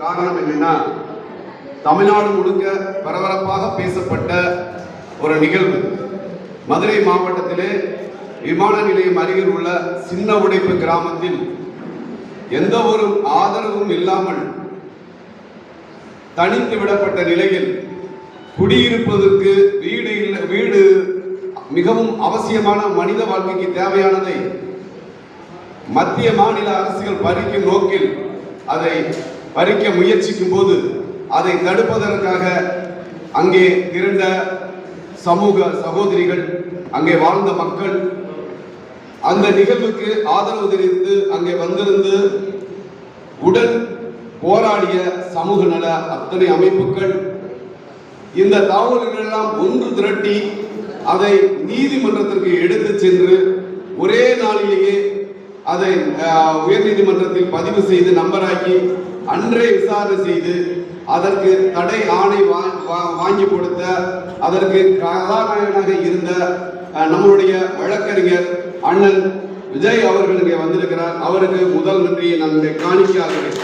காரணம் என்னன்னா, தமிழ்நாடு முழுக்க பரபரப்பாக பேசப்பட்ட ஒரு நிகழ்வு. மதுரை மாவட்டத்திலே விமான நிலையம் அருகில் உள்ள சின்ன உடைப்பு கிராமத்தில் எந்த ஒரு ஆதரவும் இல்லாமல் தனித்து விடப்பட்ட நிலையில் குடியிருப்பதற்கு வீடு மிகவும் அவசியமான மனித வாழ்க்கைக்கு தேவையானதை மத்திய மாநில அரசுகள் பறிக்கும் நோக்கில் அதை பறிக்க முயற்சிக்கும் போது அதை தடுப்பதற்காக அங்கே திரண்ட சமூக சகோதரிகள், அங்கே வாழ்ந்த மக்கள், அந்த நிகழ்வுக்கு ஆதரவு தெரிவித்து அங்கே வந்திருந்து உடன் போராடிய சமூக நல அத்தனை அமைப்புகள் இந்த தகவல்கள் எல்லாம் ஒன்று திரட்டி அதை நீதிமன்றத்திற்கு எடுத்து சென்று ஒரே நாளிலேயே அதை உயர்நீதிமன்றத்தில் பதிவு செய்து நம்பராக்கி அன்றே விசாரணை செய்து அதற்கு தடை ஆணை வாங்கி கொடுத்த, அதற்கு கதாநாயகனாக இருந்த நம்மளுடைய வழக்கறிஞர் அண்ணன் விஜய் அவர்கள் இங்கே வந்திருக்கிறார். அவருக்கு முதல் நன்றியை நான் காணிக்காகிறேன்.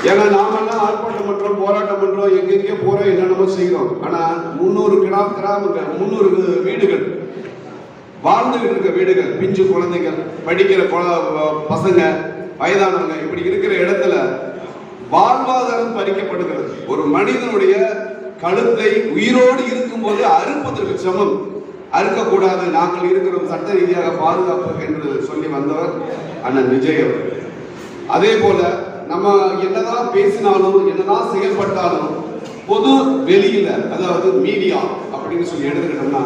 ஏன்னா நாமெல்லாம் ஆர்ப்பாட்டம் பண்றோம், போராட்டம் பண்றோம், எங்கெங்கே போறோம், என்னென்னமோ செய்யறோம். ஆனா 300 கிராமங்கள், 300 வீடுகள், வாழ்ந்துகிட்டு இருக்க வீடுகள், பிஞ்சு குழந்தைகள், படிக்கிற பசங்க, வயதானவங்க, இப்படி இருக்கிற இடத்துல வாழ்வாதாரம் பறிக்கப்படுகிறது. ஒரு மனிதனுடைய கழுத்தை உயிரோடு இருக்கும் போது அறுப்பதற்கு சமம். அறுக்கக்கூடாது, நாங்கள் இருக்கிறோம், சட்ட ரீதியாக பாதுகாப்பு என்று சொல்லி வந்தவர் அண்ணன் விஜய் அவர்கள். அதே போல நம்ம என்னதான் பேசினாலும் என்னதான் செயல்பட்டாலும் பொது வெளியில, அதாவது மீடியா அப்படின்னு சொல்லி எடுத்துக்கிட்டோம்னா,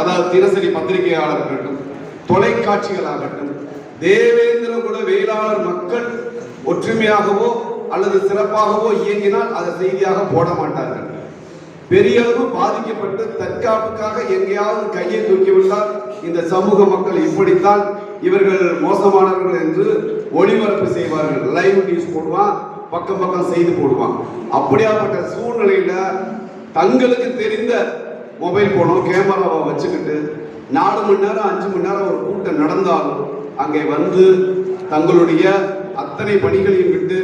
அதாவது தினசரி பத்திரிகையாளர்களாகட்டும், தொலைக்காட்சிகளாகட்டும், தேவேந்திர குல வேளாளர் மக்கள் ஒற்றுமையாகவோ அல்லது சிறப்பாகவோ இயங்கினால் அதை செய்தியாக போட மாட்டார்கள். பெரிய அளவு பாதிக்கப்பட்டு தற்காப்புக்காக எங்கேயாவது கையை தூக்கிவிட்டால் இந்த சமூக மக்கள் இப்படித்தான், இவர்கள் மோசமானவர்கள் என்று ஒளிபரப்பு செய்வார்கள். லைவ் நியூஸ் போடுவான், பக்கம் செய்து போடுவான். அப்படியாப்பட்ட சூழ்நிலையில தங்களுக்கு தெரிந்த மொபைல் போனோ கேமராவை வச்சுக்கிட்டு 4 மணி நேரம் 5 மணி நேரம் ஒரு கூட்டம் நடந்தாலும் அங்கே வந்து தங்களுடைய அத்தனை பணிகளையும் விட்டு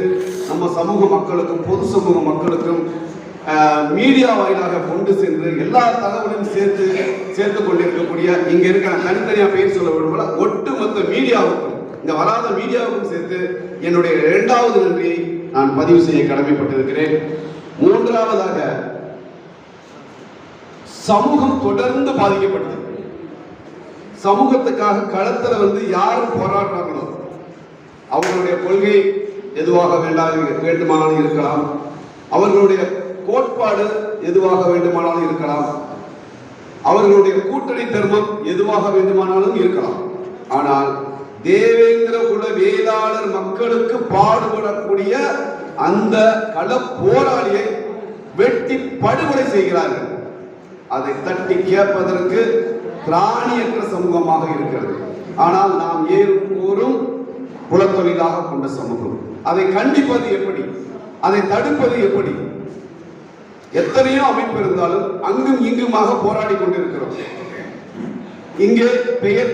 நம்ம சமூக மக்களுக்கும் பொது சமூக மக்களுக்கும் மீடியா வாயிலாக கொண்டு சென்று எல்லா தகவலையும் சேர்த்து கொண்டிருக்கக்கூடிய, இங்க இருக்க தனித்தனியா பேர் சொல்ல விரும்பல, ஒட்டுமொத்த மீடியாவுக்கும், இங்க வராத மீடியாவுக்கும் சேர்த்து என்னுடைய 2வது நன்றியை நான் பதிவு செய்ய கடமைப்பட்டிருக்கிறேன். 3வதாக, சமூகம் தொடர்ந்து பாதிக்கப்பட்டது. சமூகத்துக்காக களத்துல வந்து யாரும் போராடுறாங்களோ அவர்களுடைய கொள்கை எதுவாக வேண்டுமானாலும் இருக்கலாம், அவர்களுடைய கோட்பாடு எதுவாக வேண்டுமானாலும் இருக்கலாம், அவர்களுடைய கூட்டணி தர்மம் எதுவாக வேண்டுமானாலும் இருக்கலாம். ஆனால் தேவேந்திர குல வேளாளர் மக்களுக்கு பாடுபடக்கூடிய அந்த கள போராளியை வெட்டி படுகொலை செய்கிறார்கள். அதை தட்டி கேட்பதற்கு திராணியற்ற சமூகமாக இருக்கிறது. ஆனால் நாம் ஏறும் குலத்தொழிலாக கொண்ட சமூகம். அதை கண்டிப்பது எப்படி, அதை தடுப்பது எப்படி? எத்தனையோ அமைப்பு இருந்தாலும் அங்கும் இங்குமாக போராடி கொண்டிருக்கிறோம். இங்கே பெயர்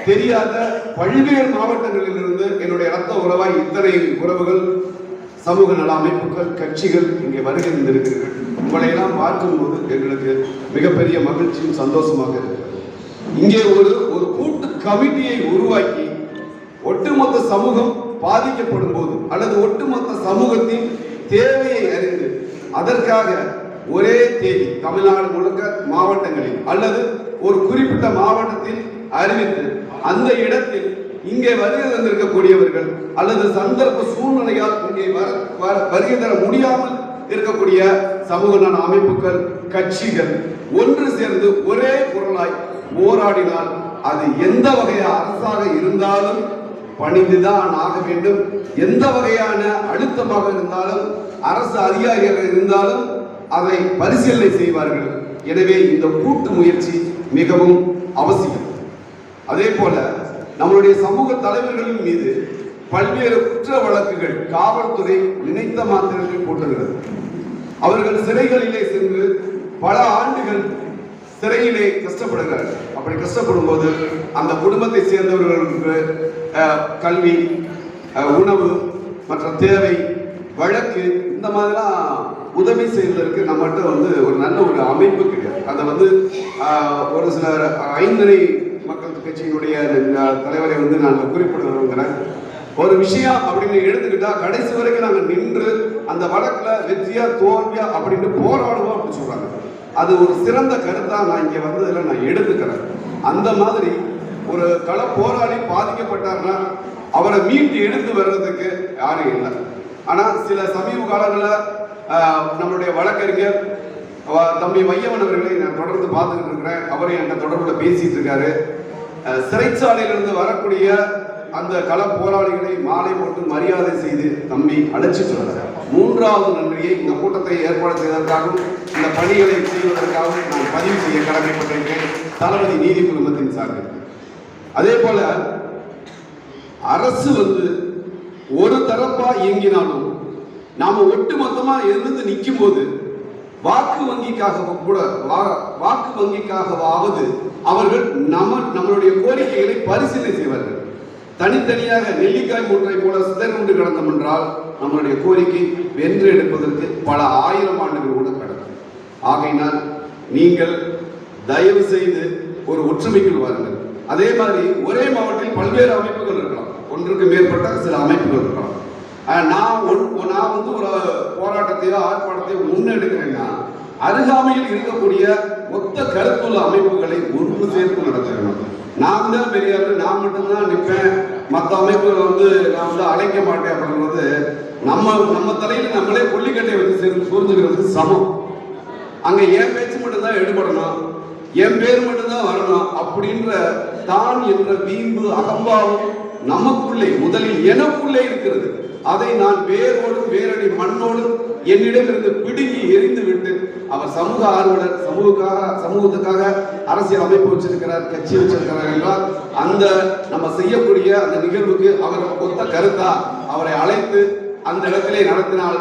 தெரியாத பல்வேறு மாவட்டங்களில் இருந்து என்னுடைய ரத்த உறவாய் இத்தனை உறவுகள், சமூக நல அமைப்புகள், கட்சிகள் இங்கே வருகின்றீர்கள். உங்களையெல்லாம் பார்க்கும்போது எங்களுக்கு மிகப்பெரிய மகிழ்ச்சியும் சந்தோஷமாக இருக்கிறது. இங்கே ஒரு கூட்டு கமிட்டியை உருவாக்கி ஒட்டுமொத்த சமூகம் பாதிக்கப்படும் போது அல்லது ஒட்டுமொத்த சமூகத்தின் தேவையை அறிந்து அதற்காக ஒரே தேதி தமிழ்நாடு முழுக்க மாவட்டங்களில் அல்லது ஒரு குறிப்பிட்ட மாவட்டத்தில் அறிவித்து அந்த இடத்தில் இங்கே வருகை தந்திருக்கக்கூடியவர்கள் அல்லது சந்தர்ப்ப சூழ்நிலையால் இங்கே வருகை தர முடியாமல் இருக்கக்கூடிய சமூக நல அமைப்புகள், கட்சிகள் ஒன்று சேர்ந்து ஒரே குரலாய் போராடினால் அது எந்த வகையான அரசாக இருந்தாலும் பணிந்துதான் ஆக வேண்டும். எந்த வகையான அழுத்தமாக இருந்தாலும், அரசு அதிகாரியாக இருந்தாலும் அதை பரிசீலனை செய்வார்கள். எனவே இந்த கூட்டு முயற்சி மிகவும் அவசியம். அதே போல நம்மளுடைய சமூக தலைவர்களின் மீது பல்வேறு குற்ற வழக்குகள் காவல்துறை நினைத்த மாத்திரத்தில் போட்டுகிறது. அவர்கள் சிறைகளிலே சென்று பல ஆண்டுகள் சிறையிலே கஷ்டப்படுகிறார்கள். அப்படி கஷ்டப்படும் போது அந்த குடும்பத்தை சேர்ந்தவர்களுக்கு கல்வி, உணவு மற்ற தேவை, வழக்கு, இந்த மாதிரிலாம் உதவி செய்வதற்கு நம்மகிட்ட வந்து ஒரு நல்ல ஒரு அமைப்பு கிடையாது. அதை வந்து ஒரு சில ஐந்தரை மக்கள் கட்சியினுடைய தலைவரை வந்து நாங்கள் குறிப்பிட விரும்புகிறேன். ஒரு விஷயம் அப்படின்னு எடுத்துக்கிட்டா கடைசி வரைக்கும் நாங்கள் நின்று அந்த வழக்குல வெற்றியா தோல்வியா அப்படின்னு போராடுவோம் அப்படின்னு சொல்றாங்க. அது ஒரு சிறந்த கருத்தா நான் இங்க வந்ததுல நான் எடுத்துக்கிறேன். அந்த மாதிரி ஒரு கள போராளி பாதிக்கப்பட்டார்னா அவரை மீட்டு எடுத்து வர்றதுக்கு யாரும் இல்லை. ஆனா சில சமீப காலங்களில் நம்மளுடைய வழக்கறிஞர் தம்பி வையவன் அவர்களை நான் தொடர்ந்து பார்த்துக்கிட்டு இருக்கிறேன். அவரை என்கிட்ட தொடர்புல பேசிட்டு இருக்காரு. சிறைச்சாலையிலிருந்து வரக்கூடிய அந்த கள போராளிகளை மாலை போட்டு மரியாதை செய்து தம்பி அழைச்சிட்டு வர மூன்றாவது நன்றியை இந்த கூட்டத்தை ஏற்பாடு செய்வதற்காகவும் இந்த பணிகளை செய்வதற்காகவும் நான் பதிவு செய்ய கடமைப்பட்டிருக்கிறேன் தளபதி நீதி குழுமத்தின் சார்பில். அதே போல அரசு வந்து ஒரு தரப்பா இயங்கினாலும் நாம ஒட்டுமொத்தமா எழுந்து நிற்கும் போது வாக்கு வங்கிக்காகவாவது அவர்கள் நம்மளுடைய கோரிக்கைகளை பரிசீலனை செய்வார்கள். தனித்தனியாக நெல்லிக்காய் மூன்றை போல சிதறண்டு கிடந்தோம் என்றால் நம்மளுடைய கோரிக்கை வென்று எடுப்பதற்கு பல ஆயிரம் ஆண்டுகள் கூட கடக்கும். ஆகையினால் நீங்கள் தயவு செய்து ஒரு ஒற்றுமைக்குள் வாருங்கள். அதே மாதிரி ஒரே மாவட்டத்தில் பல்வேறு அமைப்புகள் இருக்கலாம், ஒன்றுக்கு மேற்பட்ட சில அமைப்புகள் இருக்கலாம். நான் வந்து ஒரு போராட்டத்தையோ ஆர்ப்பாட்டத்தையோ முன்னெடுக்கிறேன்னா அருகாமையில் இருக்கக்கூடிய ஒத்த கருத்துள்ள அமைப்புகளை ஒன்று சேர்த்து நடத்த வேண்டும். நான் தான் பெரியார், நான் மட்டும்தான் நிற்பேன், மற்ற அமைப்புகளை வந்து நான் வந்து அழைக்க மாட்டேன் அப்படின்றது நம்ம தலையில நம்மளே கொல்லிக்கட்டை வச்சு புரிஞ்சுக்கிறதுக்கு சமம். அங்க என் பேச்சு மட்டும்தான் எடுபடணும், என் பேர் மட்டும்தான் வரணும் அப்படின்ற தான் என்ற வீம்பு அகம்பாவம் நமக்குள்ளே முதலில் எனக்குள்ளே இருக்கிறது. அதை நான் வேரோடும் வேரடி மண்ணோடும் என்னிடம் இருந்து பிடுங்கி எரிந்து விட்டு அவர் சமூக ஆர்வலர், சமூகத்துக்காக அரசியல் அமைப்பு வச்சிருக்கிறார், கட்சி வச்சிருக்கிறார் என்றால் அந்த நம்ம செய்யக்கூடிய அந்த நிகழ்வுக்கு அவர் ஒத்த கருத்தா அவரை அழைத்து அந்த இடத்திலே நடத்தினால்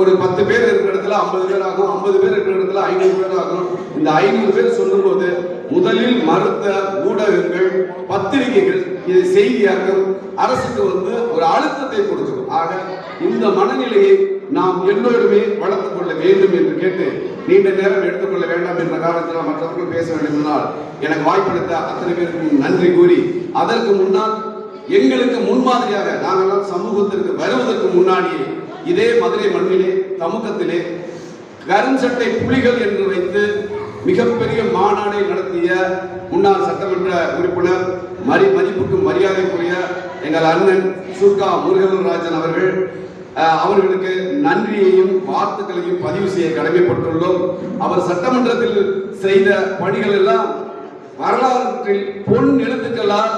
ஒரு 10 பேர் இருக்கிற இடத்துல 50 பேர் ஆகும், 50 பேர் இருக்கிற இடத்துல 500 பேர் ஆகும். இந்த 500 பேர் சொல்லும் போது முதலில் மறுத்த ஊடகங்கள், பத்திரிகைகள் இதை செய்தியாக்கும், அரசுக்கு வந்து ஒரு அழுத்தத்தை கொடுக்கும். ஆக இந்த மனநிலையை நாம் எல்லோருமே வளர்த்துக் கொள்ள வேண்டும் என்று கேட்டு நீண்ட நேரம் எடுத்துக்கொள்ள வேண்டாம் என்ற காரணத்தில் மற்றவர்கள் பேச வேண்டும் என்றால் எனக்கு வாய்ப்பளித்த அத்தனை பேருக்கும் நன்றி கூறி, அதற்கு முன்னால் எங்களுக்கு முன்மாதிரியாக நாங்கள் சமூகத்திற்கு வருவதற்கு முன்னாடியே இதே மதுரை மண்ணிலே தமுக்கத்திலே கருஞ்சட்டை புலிகள் என்று வைத்து மிகப்பெரிய மாநாடை நடத்திய முன்னாள் சட்டமன்ற உறுப்பினர் மதிப்புக்கும் மரியாதைக்குரிய எங்கள் அண்ணன் சுர்கா முருகராஜன் அவர்களுக்கு நன்றியையும் வாழ்த்துக்களையும் பதிவு செய்ய கடமைப்பட்டுள்ளோம். அவர் சட்டமன்றத்தில் செய்த பணிகள் எல்லாம் வரலாற்றில் பொன் எழுத்துக்களால்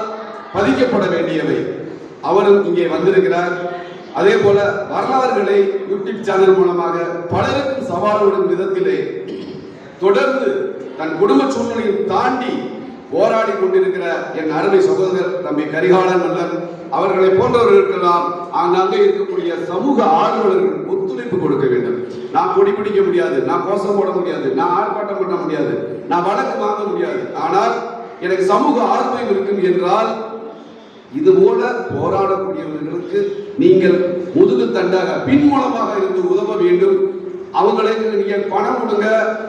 பதிக்கப்பட வேண்டியவை. அவரும் இங்கே வந்திருக்கிறார். அதே போல வரலாறுகளை யூடியூப் சேனல் மூலமாக பலருக்கும் சவாலுடன் விதத்திலே தொடர்ந்து தன் குடும்ப சூழ்நிலையை தாண்டி போராடி கொண்டிருக்கிற என் அருமை சகோதரர் தம்பி கரிகாலன் மல்லன் அவர்களை போன்றவர்களுக்கெல்லாம் அங்கே இருக்கக்கூடிய சமூக ஆர்வலர்கள் ஒத்துழைப்பு கொடுக்க வேண்டும். நான் கொடி பிடிக்க முடியாது, நான் கோஷம் போட முடியாது, நான் ஆர்ப்பாட்டம் பண்ண முடியாது, நான் வழக்கு வாங்க முடியாது. ஆனால் எனக்கு சமூக ஆர்வம் இருக்கும் என்றால் இது போல போராடக்கூடியவர்களுக்கு நீங்கள் முதுகு தண்டாக பின்மூலமாக இருந்து உதவ வேண்டும். அவங்களுக்கு நீங்க பணம் கொடுங்க,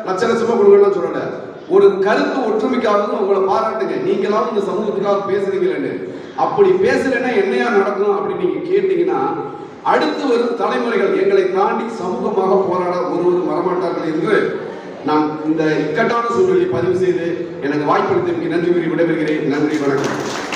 லட்ச லட்சமா கொடுங்கன்னு சொல்லல, ஒரு கருத்து ஒற்றுமைக்காக உங்களை பாராட்டுங்க. நீங்களாவது இந்த சமூகத்துக்காக பேசுறீங்களேன்னு. அப்படி பேசலைன்னா என்னையா நடக்கும் அப்படின்னு நீங்க கேட்டீங்கன்னா அடுத்து வரும் தலைமுறைகள் எங்களை தாண்டி சமூகமாக போராட ஒருவரும் வரமாட்டார்கள் என்று நான் இந்த இக்கட்டான சூழ்நிலையை பதிவு செய்து எனக்கு வாய்ப்பளித்தமைக்கு நன்றி கூறி விடைபெறுகிறேன். நன்றி, வணக்கம்.